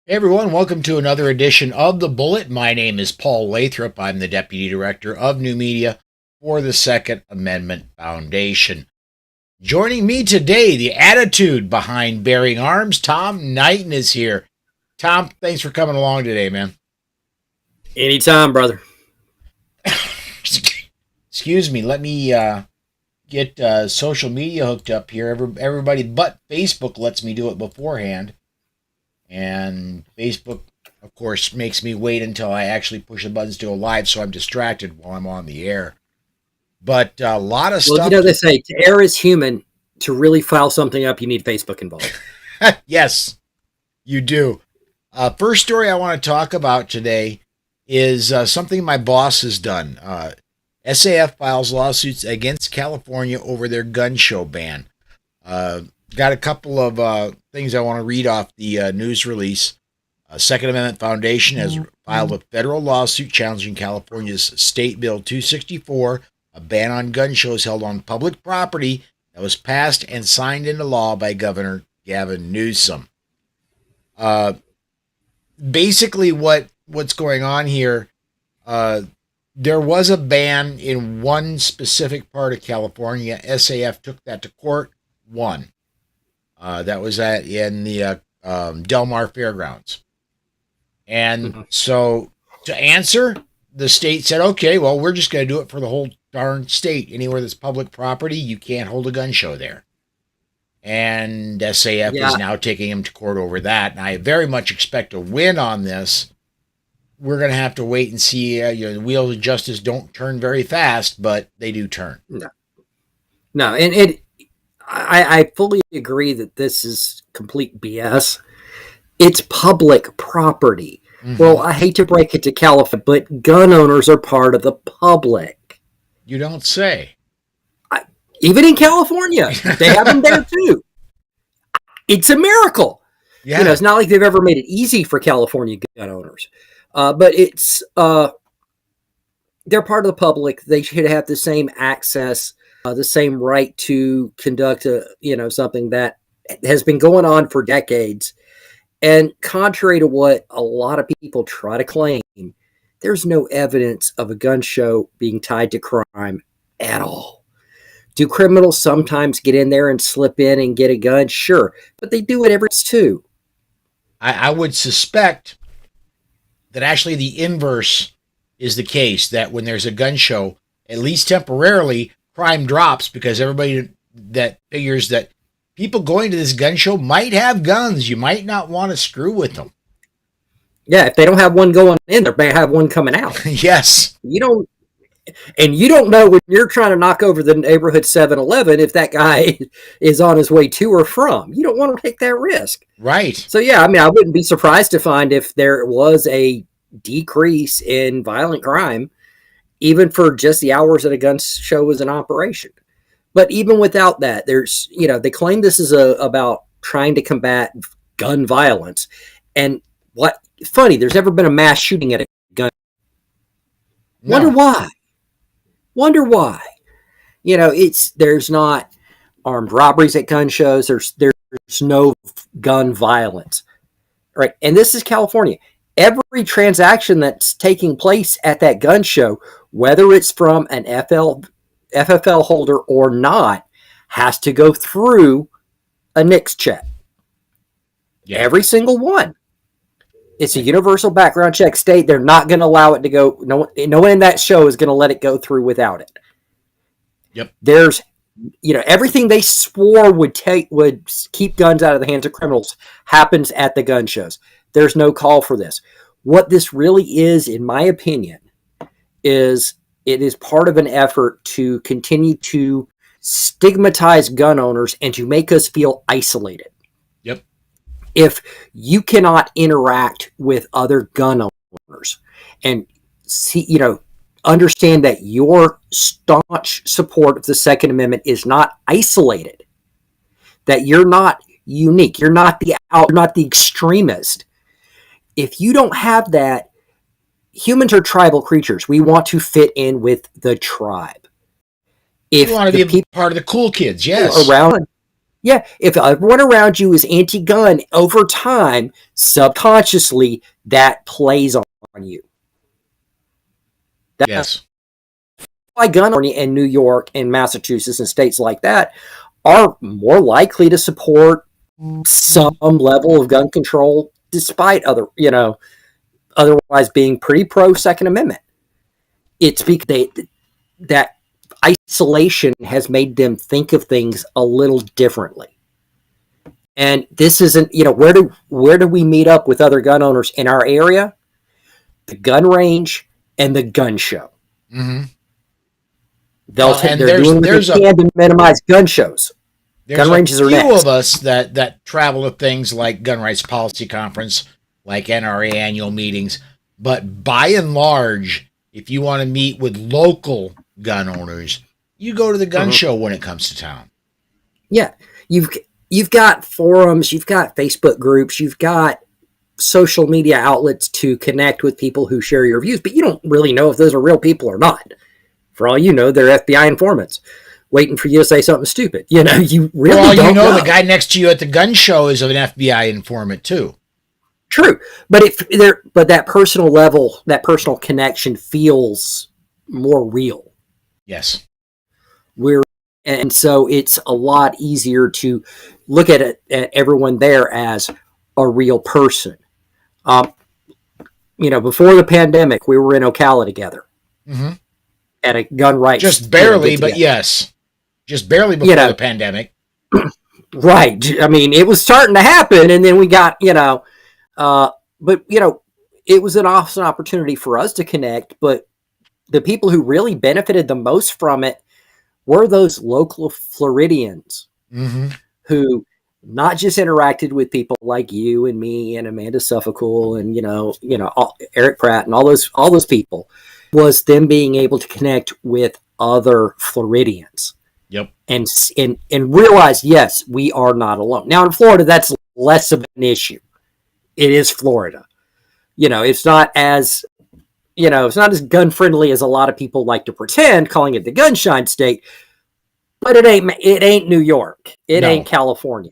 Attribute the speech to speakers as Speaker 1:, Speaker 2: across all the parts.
Speaker 1: Hey everyone, welcome to another edition of The Bullet. My name is Paul Lathrop. I'm the Deputy Director of New Media for the Second Amendment Foundation. Joining me today, the attitude behind bearing arms, Tom Knighton is here. Tom, thanks for coming along today, man.
Speaker 2: Anytime, brother.
Speaker 1: Excuse me, let me get social media hooked up here. Everybody but Facebook lets me do it beforehand. And Facebook, of course, makes me wait until I actually push the buttons to go live, so I'm distracted while I'm on the air. But a lot of stuff.
Speaker 2: They say to err is human. To really file something up, you need Facebook involved.
Speaker 1: Yes, you do. First story I want to talk about today is something my boss has done. SAF files lawsuits against California over their gun show ban. Got a couple of things I want to read off the news release. Second Amendment Foundation has filed a federal lawsuit challenging California's State Bill 264, a ban on gun shows held on public property that was passed and signed into law by Governor Gavin Newsom. Basically, what's going on here, there was a ban in one specific part of California. SAF took that to court, won. That was in the Del Mar Fairgrounds. And so to answer, the state said, okay, well, we're just going to do it for the whole darn state. Anywhere that's public property, you can't hold a gun show there. And SAF is now taking him to court over that. And I very much expect a win on this. We're going to have to wait and see. The wheels of justice don't turn very fast, but they do turn.
Speaker 2: No, and I fully agree that this is complete BS. It's public property. Mm-hmm. Well, I hate to break it to California, but gun owners are part of the public.
Speaker 1: You don't say.
Speaker 2: Even in California, they have them there too. It's a miracle. Yeah. It's not like they've ever made it easy for California gun owners. But it's they're part of the public. They should have the same access, the same right to conduct something that has been going on for decades. And contrary to what a lot of people try to claim, there's no evidence of a gun show being tied to crime at all. Do criminals sometimes get in there and slip in and get a gun? Sure, but they do it every too.
Speaker 1: I would suspect that actually the inverse is the case, that when there's a gun show, at least temporarily, crime drops because everybody that figures that people going to this gun show might have guns. You might not want to screw with them.
Speaker 2: Yeah, if they don't have one going in, they may have one coming out.
Speaker 1: Yes.
Speaker 2: You don't know when you're trying to knock over the neighborhood 7-Eleven if that guy is on his way to or from. You don't want to take that risk.
Speaker 1: Right.
Speaker 2: So, yeah, I wouldn't be surprised to find if there was a decrease in violent crime, even for just the hours that a gun show was in operation. But even without that, there's, they claim this is about trying to combat gun violence. And funny, there's never been a mass shooting at a gun. No. Wonder why. There's not armed robberies at gun shows. There's no gun violence. Right. And this is California. Every transaction that's taking place at that gun show, whether it's from an FFL holder or not, has to go through a NICS check. Yeah. Every single one. It's a universal background check. State, they're not going to allow it to go. No one in that show is going to let it go through without it.
Speaker 1: Yep.
Speaker 2: There's, everything they swore would keep guns out of the hands of criminals happens at the gun shows. There's no call for this. What this really is, in my opinion, is it is part of an effort to continue to stigmatize gun owners and to make us feel isolated.
Speaker 1: Yep.
Speaker 2: If you cannot interact with other gun owners and see, understand that your staunch support of the Second Amendment is not isolated, that you're not unique, you're not the extremist. If you don't have that, humans are tribal creatures. We want to fit in with the tribe.
Speaker 1: If you want to be part of the cool kids, yes.
Speaker 2: Around, Yeah, if everyone around you is anti-gun, over time, subconsciously, that plays on you. That's
Speaker 1: Yes.
Speaker 2: why gun owners in New York and Massachusetts and states like that are more likely to support some level of gun control, despite otherwise being pretty pro Second Amendment. It's because that isolation has made them think of things a little differently. And this isn't, where do we meet up with other gun owners in our area? The gun range and the gun show.
Speaker 1: Mm-hmm. And
Speaker 2: They're doing what they can to minimize gun shows. Gun ranges are next.
Speaker 1: There's a few of us that travel to things like Gun Rights Policy Conference, like NRA annual meetings, but by and large, if you want to meet with local gun owners, you go to the gun show when it comes to town.
Speaker 2: Yeah, you've got forums, you've got Facebook groups, you've got social media outlets to connect with people who share your views, but you don't really know if those are real people or not. For all you know, they're FBI informants waiting for you to say something stupid. You really don't know.
Speaker 1: The guy next to you at the gun show is an FBI informant too.
Speaker 2: True, but but that personal level, that personal connection feels more real.
Speaker 1: Yes.
Speaker 2: And so it's a lot easier to look at everyone there as a real person. Before the pandemic, we were in Ocala together at a gun rights.
Speaker 1: Just barely, but yes. Just barely before the pandemic.
Speaker 2: Right. I mean, it was starting to happen, and then we got, but, it was an awesome opportunity for us to connect, but the people who really benefited the most from it were those local Floridians who not just interacted with people like you and me and Amanda Suffolcool and Eric Pratt and all those people, was them being able to connect with other Floridians.
Speaker 1: Yep.
Speaker 2: And realize, yes, we are not alone. Now in Florida, that's less of an issue. It is Florida. It's not as gun friendly as a lot of people like to pretend, calling it the gunshine state. But it ain't New York. It ain't California.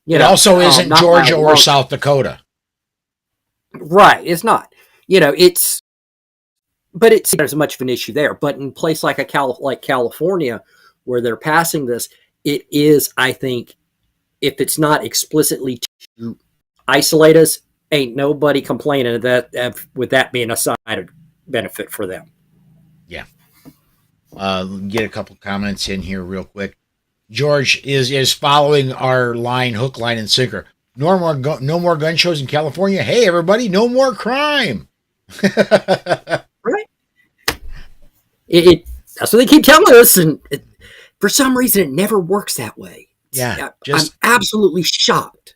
Speaker 1: It also isn't Georgia or South Dakota.
Speaker 2: Right. It's not. There's much of an issue there. But in a place like California, where they're passing this, it is, I think, if it's not explicitly to isolate us, ain't nobody complaining that with that being a side benefit for them.
Speaker 1: Yeah. Get a couple comments in here real quick. George is following our line, hook, line, and sinker. No more gun shows in California. Hey, everybody, no more crime.
Speaker 2: Right. That's what they keep telling us, and for some reason, it never works that way.
Speaker 1: Yeah,
Speaker 2: I'm absolutely shocked.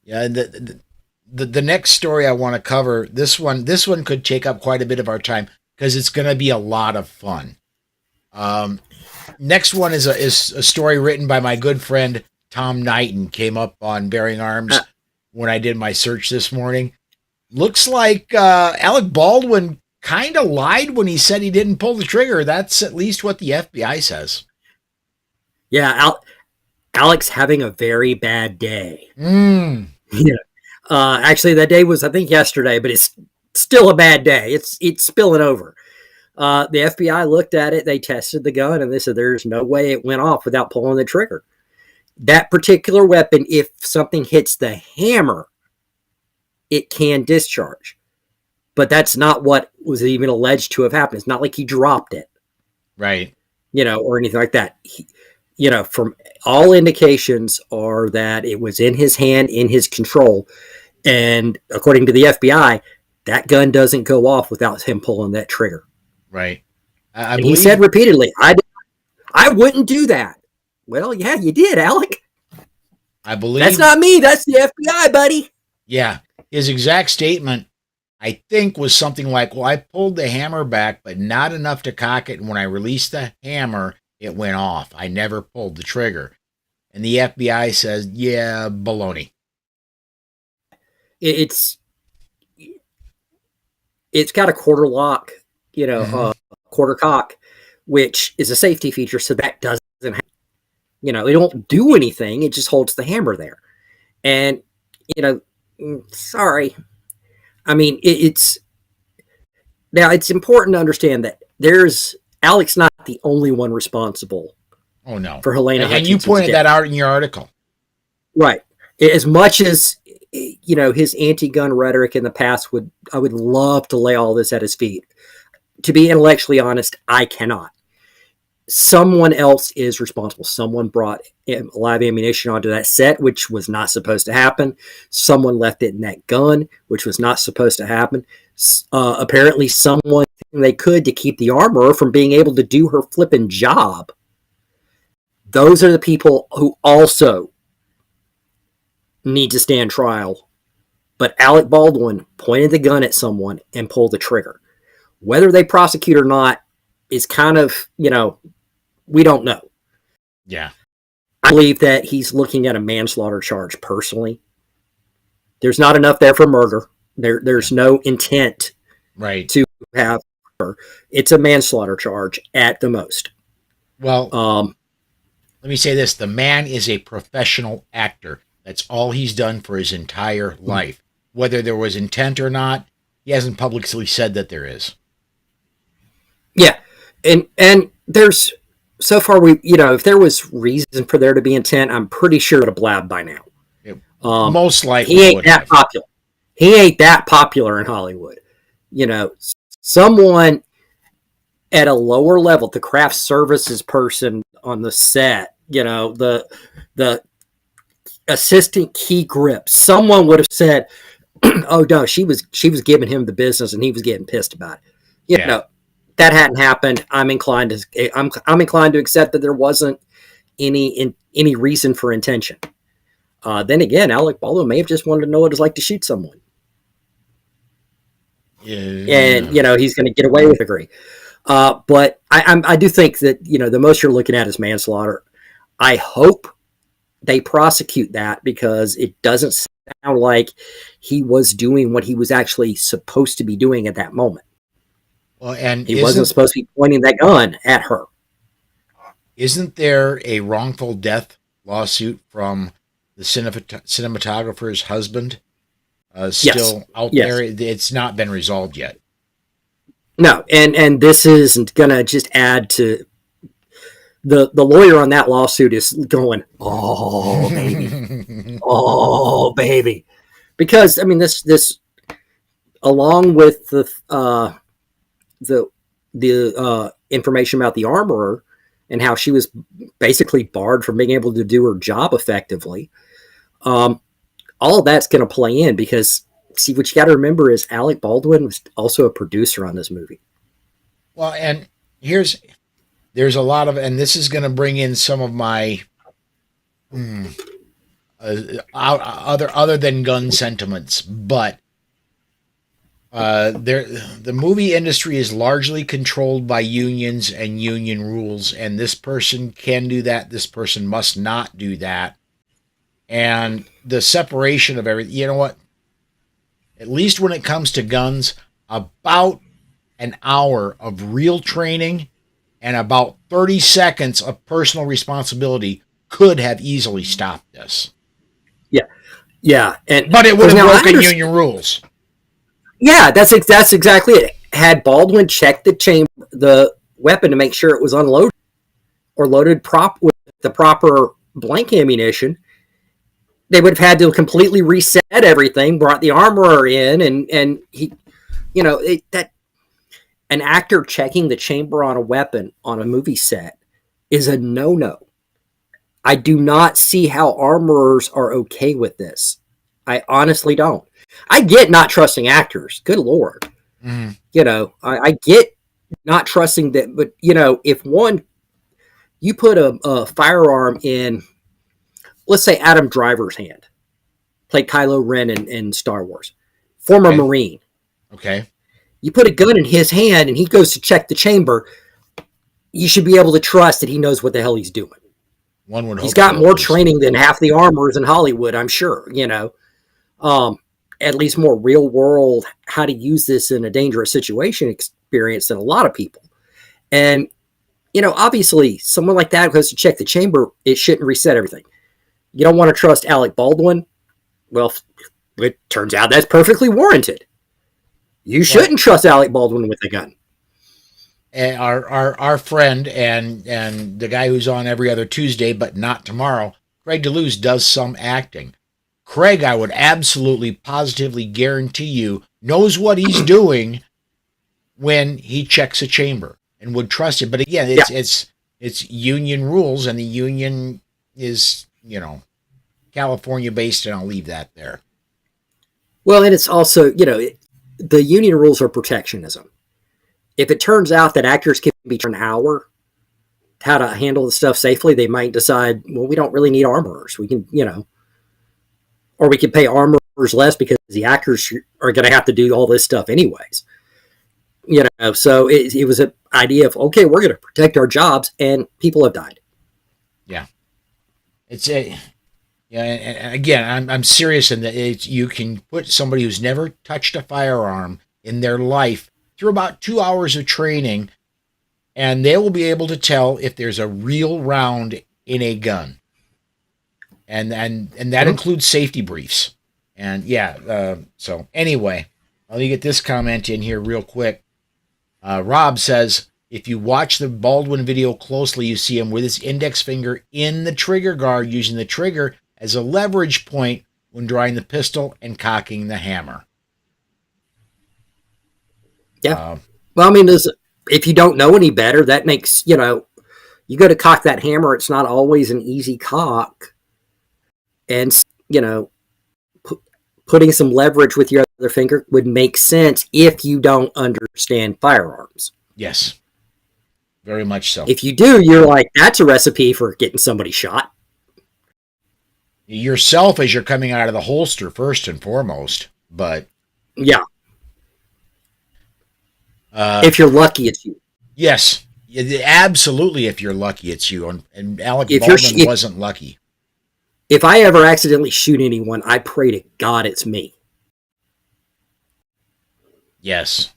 Speaker 1: Yeah, the next story I want to cover, this one could take up quite a bit of our time because it's going to be a lot of fun. Next one is a story written by my good friend Tom Knighton. Came up on Bearing Arms when I did my search this morning. Looks like Alec Baldwin kind of lied when he said he didn't pull the trigger. That's at least what the FBI says.
Speaker 2: Yeah, Alec's having a very bad day. Yeah. Actually, that day was, I think, yesterday, but it's still a bad day. It's spilling over. The FBI looked at it. They tested the gun, and they said there's no way it went off without pulling the trigger. That particular weapon, if something hits the hammer, it can discharge. But that's not what was even alleged to have happened. It's not like he dropped it.
Speaker 1: Right.
Speaker 2: Or anything like that. From all indications are that it was in his hand, in his control. And according to the FBI, that gun doesn't go off without him pulling that trigger.
Speaker 1: Right.
Speaker 2: He said repeatedly, I wouldn't do that. Well, yeah, you did, Alec.
Speaker 1: I believe.
Speaker 2: That's not me. That's the FBI, buddy.
Speaker 1: Yeah. His exact statement, I think, was something like, well, I pulled the hammer back, but not enough to cock it. And when I released the hammer, it went off. I never pulled the trigger. And the FBI says, yeah, baloney.
Speaker 2: It's got a quarter lock, quarter cock, which is a safety feature. So that doesn't happen. It don't do anything. It just holds the hammer there. And, you know, sorry. I mean, it's important to understand that Alec's not the only one responsible
Speaker 1: Oh no.
Speaker 2: for Helena
Speaker 1: And you
Speaker 2: Hutchinson's
Speaker 1: pointed
Speaker 2: death.
Speaker 1: that out in your article.
Speaker 2: Right. As much as his anti-gun rhetoric in the past I would love to lay all this at his feet. To be intellectually honest, I cannot. Someone else is responsible. Someone brought live ammunition onto that set, which was not supposed to happen. Someone left it in that gun, which was not supposed to happen. Apparently, someone did they could to keep the armorer from being able to do her flipping job. Those are the people who also need to stand trial. But Alec Baldwin pointed the gun at someone and pulled the trigger. Whether they prosecute or not is kind of, we don't know.
Speaker 1: Yeah.
Speaker 2: I believe that he's looking at a manslaughter charge personally. There's not enough there for murder. There's no intent to have her. It's a manslaughter charge at the most.
Speaker 1: Well, let me say this. The man is a professional actor. That's all he's done for his entire life. Whether there was intent or not, he hasn't publicly said that there is.
Speaker 2: Yeah. And there's, so far, if there was reason for there to be intent, I'm pretty sure it would have blabbed by now.
Speaker 1: Most likely.
Speaker 2: He ain't that popular. He ain't that popular in Hollywood. Someone at a lower level, the craft services person on the set, the assistant key grip, someone would have said, oh no, she was giving him the business and he was getting pissed about it. That hadn't happened. I'm inclined to accept that there wasn't any reason for intention. Then again, Alec Baldwin may have just wanted to know what it's like to shoot someone.
Speaker 1: Yeah.
Speaker 2: And he's going to get away with a degree. But I do think that the most you're looking at is manslaughter. I hope they prosecute that because it doesn't sound like he was doing what he was actually supposed to be doing at that moment.
Speaker 1: Well, and
Speaker 2: he wasn't supposed to be pointing that gun at her.
Speaker 1: Isn't there a wrongful death lawsuit from the cinematographer's husband still out there? It's not been resolved yet.
Speaker 2: No, and this isn't going to just add to the lawyer on that lawsuit is going, oh baby, oh baby, because I mean this along with the information about the armorer and how she was basically barred from being able to do her job effectively. All of that's going to play in because, see, what you got to remember is Alec Baldwin was also a producer on this movie.
Speaker 1: Well, and there's a lot of, and this is going to bring in some of my other than gun sentiments, but the movie industry is largely controlled by unions and union rules, and this person can do that, this person must not do that. And the separation of everything, you know what? At least when it comes to guns, about an hour of real training and about 30 seconds of personal responsibility could have easily stopped this.
Speaker 2: Yeah.
Speaker 1: But it would have broken union rules.
Speaker 2: Yeah, that's exactly it. Had Baldwin checked the weapon to make sure it was unloaded or loaded with the proper blank ammunition, they would have had to completely reset everything, brought the armorer in, and he, that an actor checking the chamber on a weapon on a movie set is a no-no. I do not see how armorers are okay with this. I honestly don't. I get not trusting actors. Good Lord.
Speaker 1: Mm.
Speaker 2: I get not trusting that, but if you put a firearm in, let's say Adam Driver's hand, played Kylo Ren in Star Wars, former Marine.
Speaker 1: Okay.
Speaker 2: You put a gun in his hand and he goes to check the chamber, you should be able to trust that he knows what the hell he's doing.
Speaker 1: One would hope
Speaker 2: he's got more training than half the armorers in Hollywood, I'm sure, at least more real world, how to use this in a dangerous situation experience than a lot of people. And Obviously, someone like that goes to check the chamber. It shouldn't reset everything. You don't want to trust Alec Baldwin. Well, it turns out that's perfectly warranted. You
Speaker 1: Well,
Speaker 2: shouldn't trust Alec Baldwin with a gun.
Speaker 1: and our friend and the guy who's on every other Tuesday, but not tomorrow, Craig DeLuz does some acting. Craig, I would absolutely positively guarantee you, knows what he's doing when he checks a chamber and would trust it. But again,
Speaker 2: Yeah.
Speaker 1: it's union rules, and the union is California based, and I'll leave that there.
Speaker 2: Well, and it's also, the union rules are protectionism. If it turns out that actors can be taught an hour how to handle the stuff safely, they might decide, well, we don't really need armorers. We can, or we can pay armorers less because the actors are going to have to do all this stuff anyways. So it was an idea of, okay, we're going to protect our jobs, and people have died.
Speaker 1: Yeah, and again, I'm serious in that you can put somebody who's never touched a firearm in their life through about 2 hours of training, and they will be able to tell if there's a real round in a gun, and that includes safety briefs. And so anyway, let me get this comment in here real quick. Rob says, if you watch the Baldwin video closely, you see him with his index finger in the trigger guard, using the trigger as a leverage point when drawing the pistol and cocking the hammer.
Speaker 2: Yeah. Well, I mean, if you don't know any better, that makes, you go to cock that hammer, it's not always an easy cock. And, putting some leverage with your other finger would make sense if you don't understand firearms.
Speaker 1: Yes. Very much so.
Speaker 2: If you do, you're like, that's a recipe for getting somebody shot.
Speaker 1: Yourself as you're coming out of the holster, first and foremost. But
Speaker 2: yeah. If you're lucky, it's you.
Speaker 1: Yes. Absolutely, if you're lucky, it's you. And Alec Baldwin wasn't lucky.
Speaker 2: If I ever accidentally shoot anyone, I pray to God it's me.
Speaker 1: Yes.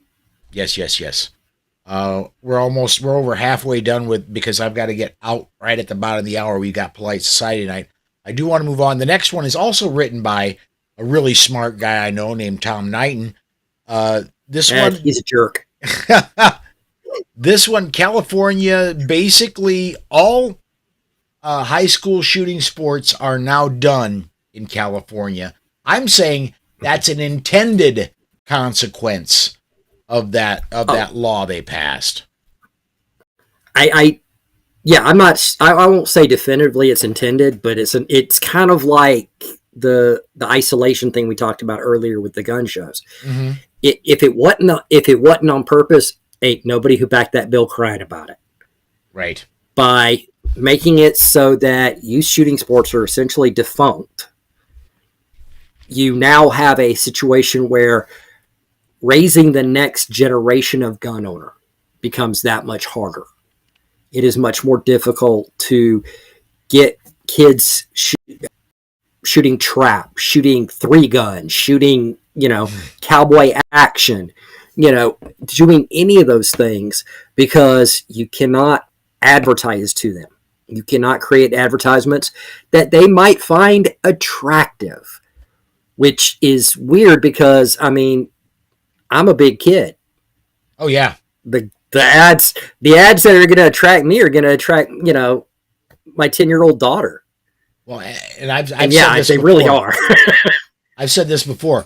Speaker 1: We're over halfway done because I've got to get out right at the bottom of the hour. We've got Polite Society tonight. I do want to move on. The next one is also written by a really smart guy I know named Tom Knighton. This one,
Speaker 2: he's a jerk.
Speaker 1: This one, California, basically all high school shooting sports are now done in California. I'm saying that's an intended consequence of that law they passed.
Speaker 2: I'm not. I won't say definitively it's intended, but it's kind of like the isolation thing we talked about earlier with the gun shows.
Speaker 1: Mm-hmm.
Speaker 2: If it wasn't on purpose, ain't nobody who backed that bill crying about it.
Speaker 1: Right.
Speaker 2: By making it so that youth shooting sports are essentially defunct, you now have a situation where raising the next generation of gun owner becomes that much harder. It is much more difficult to get kids shooting trap, shooting 3-gun, shooting, cowboy action, doing any of those things, because you cannot advertise to them. You cannot create advertisements that they might find attractive, which is weird because, I mean, I'm a big kid.
Speaker 1: Oh yeah.
Speaker 2: The ads that are going to attract me are going to attract, my 10-year-old daughter.
Speaker 1: Well, and I've
Speaker 2: said
Speaker 1: this
Speaker 2: they
Speaker 1: before.
Speaker 2: Really are.
Speaker 1: I've said this before.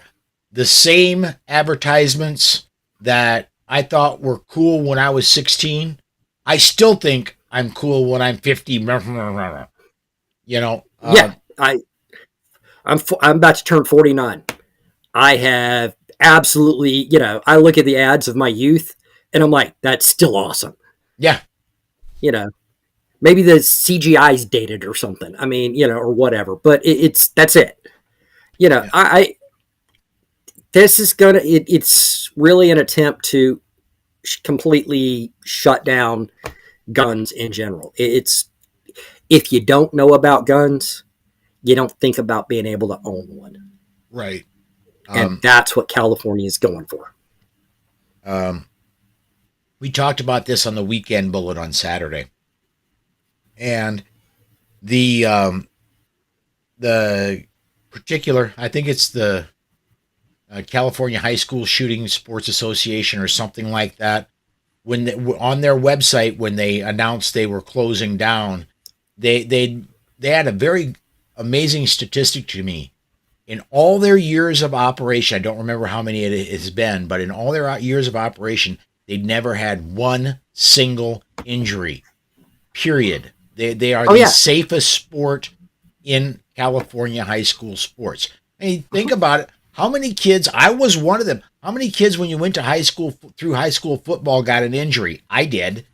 Speaker 1: The same advertisements that I thought were cool when I was 16, I still think I'm cool when I'm 50.
Speaker 2: Yeah, I'm about to turn 49. I have absolutely, I look at the ads of my youth and I'm like, that's still awesome.
Speaker 1: Yeah.
Speaker 2: Maybe the CGI's dated or something. I mean, or whatever, but that's it. Yeah. This is it's really an attempt to completely shut down guns in general. It's, if you don't know about guns, you don't think about being able to own one.
Speaker 1: Right.
Speaker 2: And that's what California is going for.
Speaker 1: We talked about this on the weekend bullet on Saturday, and the the particular, I think it's the California High School Shooting Sports Association or something like that. When on their website, when they announced they were closing down, they had a very amazing statistic to me. In all their years of operation, I don't remember how many it has been, but in all their years of operation, they'd never had one single injury. Period. They are the safest sport in California high school sports. I mean, think about it. How many kids? I was one of them. How many kids, when you went to high school through high school football, got an injury? I did.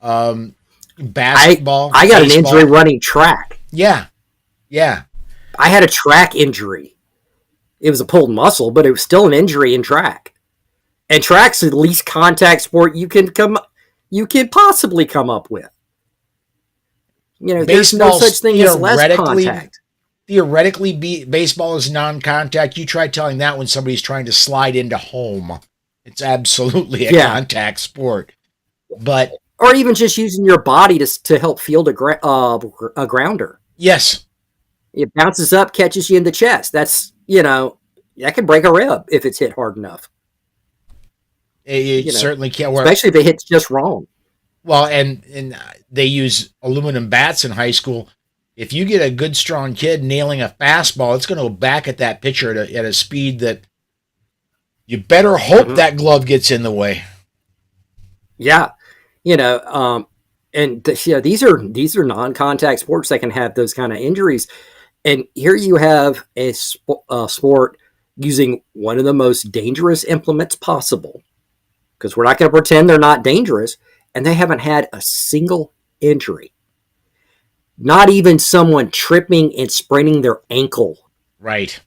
Speaker 1: Basketball.
Speaker 2: I got baseball. An injury running track.
Speaker 1: Yeah.
Speaker 2: I had a track injury. It was a pulled muscle, but it was still an injury in track. And track's the least contact sport you can possibly come up with. You know, there's no such thing as less contact.
Speaker 1: Theoretically, baseball is non-contact. You try telling that when somebody's trying to slide into home. It's absolutely a contact sport. But
Speaker 2: or even just using your body to help field a grounder.
Speaker 1: Yes.
Speaker 2: It bounces up, catches you in the chest. That's, that can break a rib if it's hit hard enough.
Speaker 1: It certainly can.
Speaker 2: Especially if it hits just wrong.
Speaker 1: Well, and they use aluminum bats in high school. If you get a good, strong kid nailing a fastball, it's going to go back at that pitcher at a speed that you better hope that glove gets in the way.
Speaker 2: Yeah. These are non-contact sports that can have those kind of injuries. And here you have a sport using one of the most dangerous implements possible, because we're not going to pretend they're not dangerous, and they haven't had a single injury. Not even someone tripping and spraining their ankle.
Speaker 1: Right.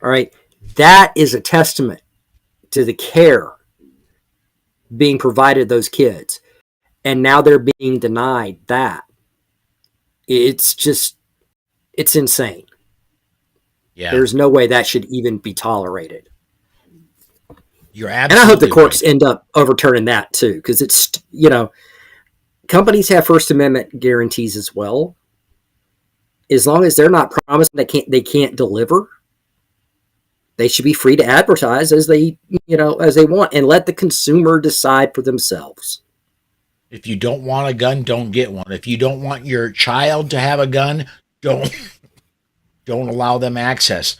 Speaker 2: All right. That is a testament to the care being provided those kids. And now they're being denied that. It's insane.
Speaker 1: Yeah.
Speaker 2: There's no way that should even be tolerated.
Speaker 1: You're absolutely
Speaker 2: And I hope the courts end up overturning that too, because it's, companies have First Amendment guarantees as well. As long as they're not promising they can't deliver, they should be free to advertise as they want, and let the consumer decide for themselves.
Speaker 1: If you don't want a gun, don't get one. If you don't want your child to have a gun, don't allow them access.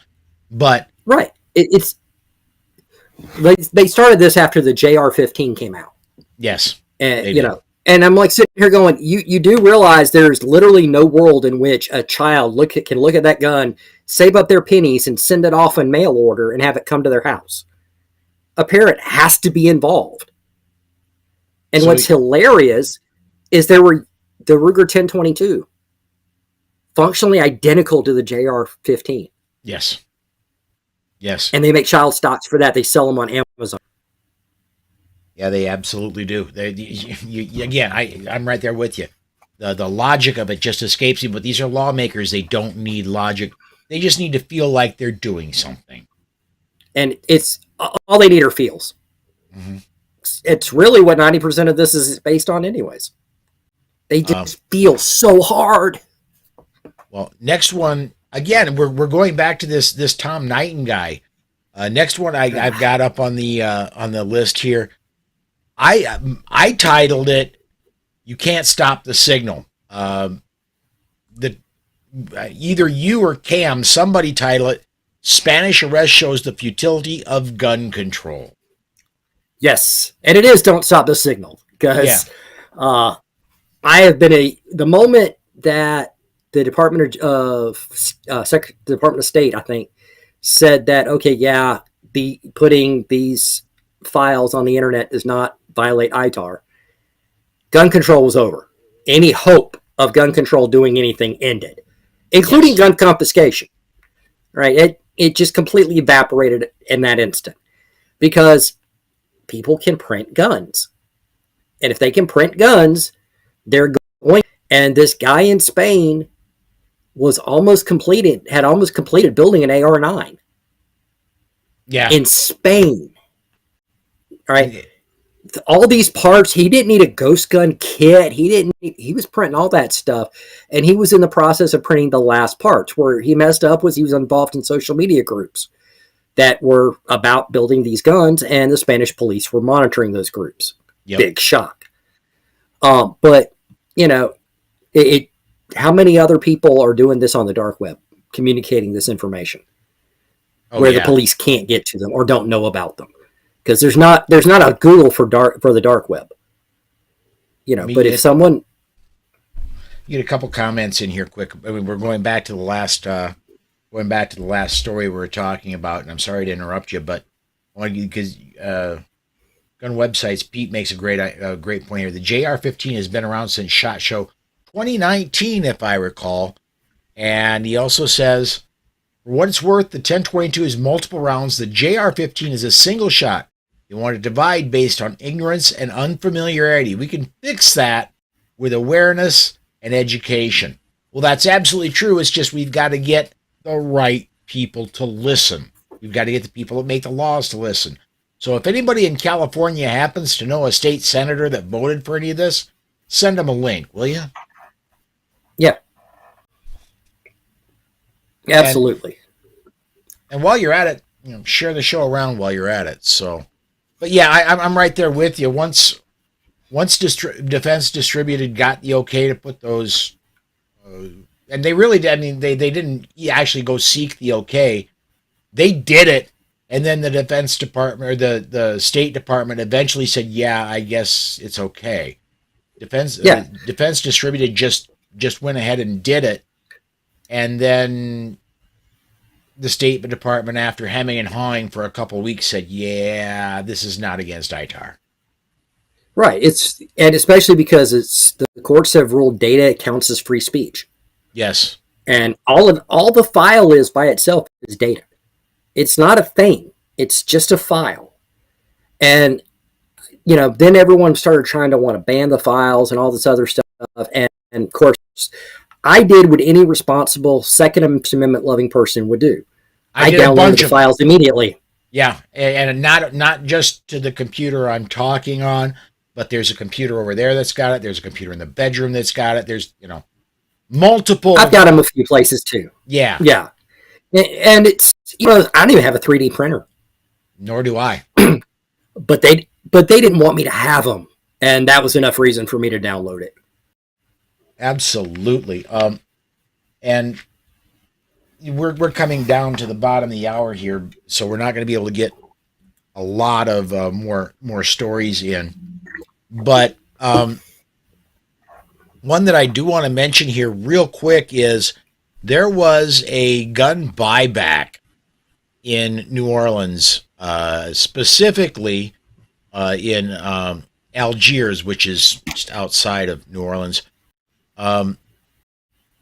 Speaker 1: But
Speaker 2: right, they started this after the JR-15 came out.
Speaker 1: Yes,
Speaker 2: and and I'm like sitting here going, you do realize there's literally no world in which a child can look at that gun, save up their pennies, and send it off in mail order and have it come to their house. A parent has to be involved. And what's hilarious is there were the Ruger 1022, functionally identical to the JR-15.
Speaker 1: Yes.
Speaker 2: And they make child stocks for that. They sell them on Amazon.
Speaker 1: Yeah, they absolutely do. Again, I'm right there with you. The logic of it just escapes you, but these are lawmakers. They don't need logic. They just need to feel like they're doing something.
Speaker 2: And it's all they need are feels. Mm-hmm. It's really what 90% of this is based on anyways. They just feel so hard.
Speaker 1: Well, next one, again, we're going back to this Tom Knighton guy. Next one I've got up on the list here. I titled it, "You Can't Stop the Signal." Either you or Cam, somebody title it, "Spanish Arrest Shows the Futility of Gun Control."
Speaker 2: Yes, and it is "Don't Stop the Signal," because I have been the moment that the Department of State, I think, said that putting these files on the internet does not violate ITAR. Gun control was over. Any hope of gun control doing anything ended, including gun confiscation. Right? It just completely evaporated in that instant, because people can print guns, and if they can print guns, they're going. And this guy in Spain had almost completed building an AR-9.
Speaker 1: Yeah,
Speaker 2: in Spain. All right. all these parts. He didn't need a ghost gun kit. He was printing all that stuff, and he was in the process of printing the last parts. Where he messed up was he was involved in social media groups that were about building these guns, and the Spanish police were monitoring those groups.
Speaker 1: Yep.
Speaker 2: Big shock. But how many other people are doing this on the dark web, communicating this information, where the police can't get to them or don't know about them? Because there's not a Google for the dark web. But if someone,
Speaker 1: you get a couple comments in here quick. I mean, we're going back to the last story we were talking about, and I'm sorry to interrupt you, but because gun websites, Pete makes a great point here. The JR-15 has been around since SHOT Show 2019, if I recall, and he also says, for what it's worth, the 1022 is multiple rounds. The JR-15 is a single shot. You want to divide based on ignorance and unfamiliarity. We can fix that with awareness and education. Well, that's absolutely true. It's just we've got to get the right people to listen. We've got to get the people that make the laws to listen. So if anybody in California happens to know a state senator that voted for any of this, send them a link, will you?
Speaker 2: Yeah. Absolutely.
Speaker 1: And while you're at it, share the show around while you're at it. So, but yeah, I'm right there with you. Once Defense Distributed got the okay to put those, and they really did. I mean, they didn't actually go seek the okay. They did it, and then the Defense Department or the State Department eventually said, "Yeah, I guess it's okay." Defense Distributed just went ahead and did it, and then the State Department, after hemming and hawing for a couple of weeks, said, "Yeah, this is not against ITAR."
Speaker 2: Right. And especially because the courts have ruled data counts as free speech.
Speaker 1: Yes.
Speaker 2: And all the file is by itself is data. It's not a thing. It's just a file. And then everyone started trying to want to ban the files and all this other stuff. And of course, I did what any responsible Second Amendment loving person would do. I downloaded the files immediately.
Speaker 1: Yeah, and not just to the computer I'm talking on, but there's a computer over there that's got it. There's a computer in the bedroom that's got it. There's multiple.
Speaker 2: I've got them a few places too.
Speaker 1: Yeah,
Speaker 2: yeah, and it's I don't even have a 3D printer.
Speaker 1: Nor do I.
Speaker 2: But they didn't want me to have them, and that was enough reason for me to download it.
Speaker 1: Absolutely. And we're coming down to the bottom of the hour here, so we're not going to be able to get a lot of more stories in. But one that I do want to mention here real quick is there was a gun buyback in New Orleans, specifically in Algiers, which is just outside of New Orleans. I'm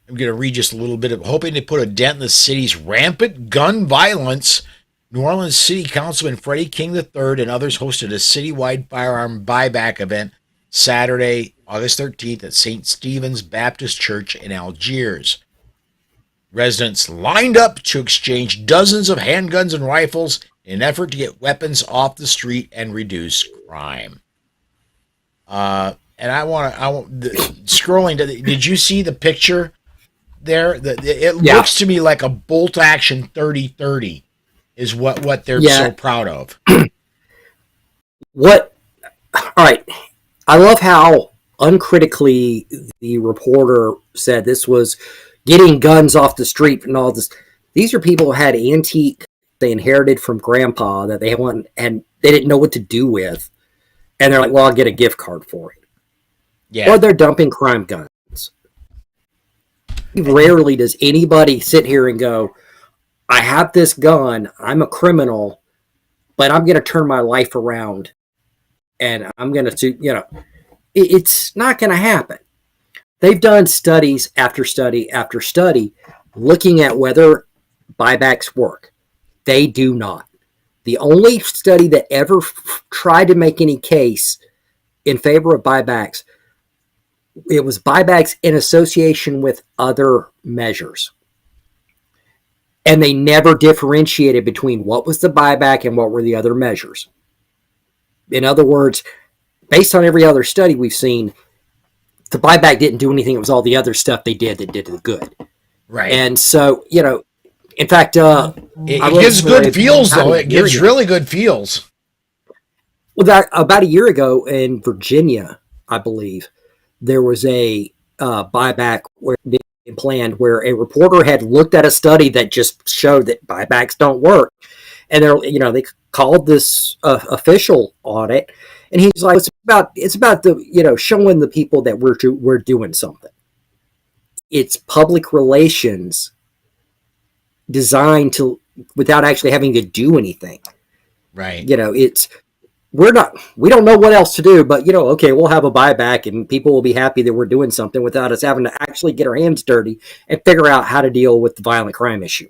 Speaker 1: going to read just a little bit of hoping to put a dent in the city's rampant gun violence. New Orleans City Councilman Freddie King III and others hosted a citywide firearm buyback event Saturday, August 13th at St. Stephen's Baptist Church in Algiers. Residents lined up to exchange dozens of handguns and rifles in an effort to get weapons off the street and reduce crime. And I want scrolling to did you see the picture there? It looks to me like a bolt action 30-30 is what they're so proud of.
Speaker 2: All right. I love how uncritically the reporter said this was getting guns off the street and all this. These are people who had antique they inherited from grandpa that they want and they didn't know what to do with. And they're like, well, I'll get a gift card for it. Yeah. Or they're dumping crime guns. Rarely does anybody sit here and go, I have this gun, I'm a criminal, but I'm going to turn my life around and I'm going to, it's not going to happen. They've done studies after study after study looking at whether buybacks work. They do not. The only study that ever tried to make any case in favor of buybacks, it was buybacks in association with other measures. And they never differentiated between what was the buyback and what were the other measures. In other words, based on every other study we've seen, the buyback didn't do anything. It was all the other stuff they did that did the good.
Speaker 1: Right.
Speaker 2: And so, in fact,
Speaker 1: it gives good feels, though. It gives really good feels.
Speaker 2: Well, about a year ago in Virginia, I believe, there was a buyback where planned where a reporter had looked at a study that just showed that buybacks don't work, and they called this official on it, and he's like, it's about the showing the people that we're doing something. It's public relations designed to without actually having to do anything.
Speaker 1: Right.
Speaker 2: We don't know what else to do, but okay, we'll have a buyback and people will be happy that we're doing something without us having to actually get our hands dirty and figure out how to deal with the violent crime issue.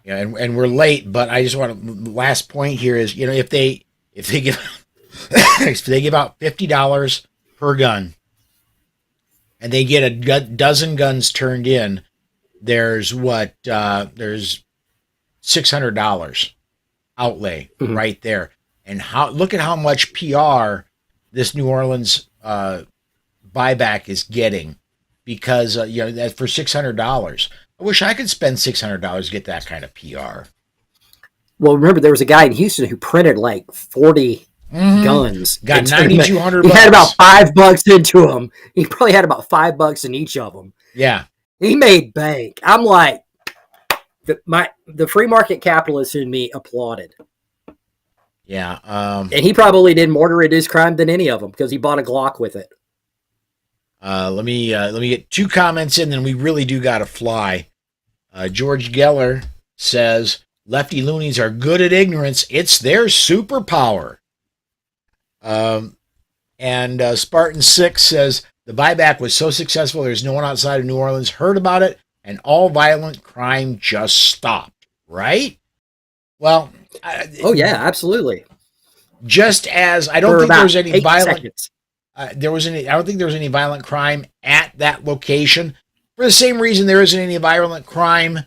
Speaker 1: Yeah, and we're late, but I just want to, last point here is, if they give if they give out $50 per gun and they get a dozen guns turned in, there's there's $600 outlay right there. And look at how much PR this New Orleans buyback is getting, because that for $600. I wish I could spend $600 to get that kind of PR.
Speaker 2: Well, remember there was a guy in Houston who printed like 40 guns.
Speaker 1: Got $9,200.
Speaker 2: He had about $5 into them. He probably had about $5 in each of them.
Speaker 1: Yeah,
Speaker 2: he made bank. I'm like, the free market capitalist in me applauded.
Speaker 1: Yeah,
Speaker 2: and he probably did more to reduce crime than any of them because he bought a Glock with it.
Speaker 1: Let me get 2 comments in, then we really do got to fly. George Geller says, "Lefty loonies are good at ignorance. It's their superpower." And Spartan 6 says, "The buyback was so successful, there's no one outside of New Orleans heard about it, and all violent crime just stopped." Right? Well,
Speaker 2: oh yeah, absolutely.
Speaker 1: Just as I don't think there's any violent, I don't think there was any violent crime at that location. For the same reason, there isn't any violent crime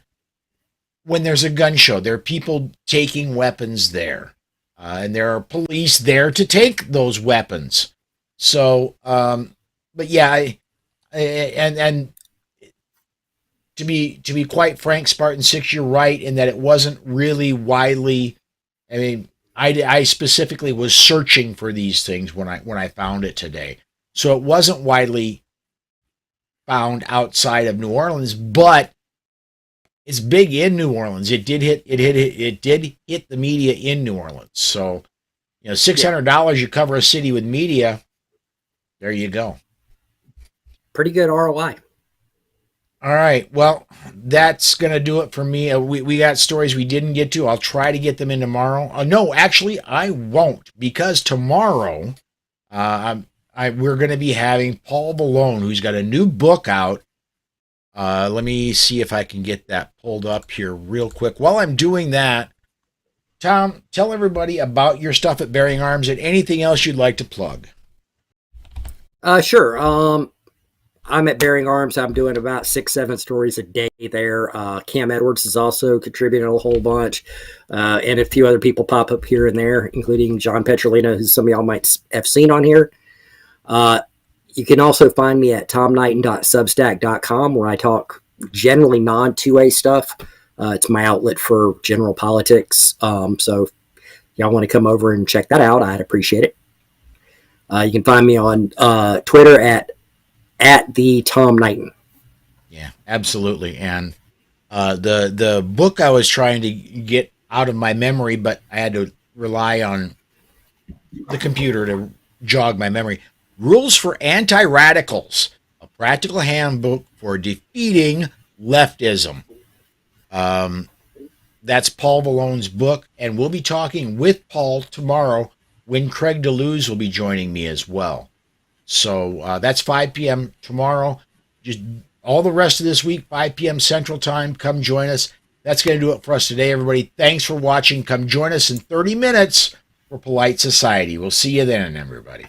Speaker 1: when there's a gun show. There are people taking weapons there, and there are police there to take those weapons. So, but yeah, and to be quite frank, Spartan 6, you're right in that it wasn't really widely. I mean, I specifically was searching for these things when I found it today, so it wasn't widely found outside of New Orleans, but it's big in New Orleans. It did hit the media in New Orleans. So, $600 you cover a city with media. There you go.
Speaker 2: Pretty good ROI.
Speaker 1: All right. Well, that's going to do it for me. We got stories we didn't get to. I'll try to get them in tomorrow. No, actually, I won't, because tomorrow we're going to be having Paul Vallone, who's got a new book out. Let me see if I can get that pulled up here real quick. While I'm doing that, Tom, tell everybody about your stuff at Bearing Arms and anything else you'd like to plug.
Speaker 2: Sure. I'm at Bearing Arms. I'm doing about 6-7 stories a day there. Cam Edwards is also contributing a whole bunch. And a few other people pop up here and there, including John Petrolina, who some of y'all might have seen on here. You can also find me at tomknighton.substack.com, where I talk generally non-2A stuff. It's my outlet for general politics. So if y'all want to come over and check that out, I'd appreciate it. You can find me on Twitter at the Tom Knighton.
Speaker 1: Yeah, absolutely. And the book I was trying to get out of my memory, but I had to rely on the computer to jog my memory. Rules for Anti-Radicals, a practical handbook for defeating leftism. That's Paul Vallone's book, and we'll be talking with Paul tomorrow when Craig DeLuz will be joining me as well. So that's 5 p.m. tomorrow. Just all the rest of this week, 5 p.m. Central Time. Come join us. That's going to do it for us today, everybody. Thanks for watching. Come join us in 30 minutes for Polite Society. We'll see you then, everybody.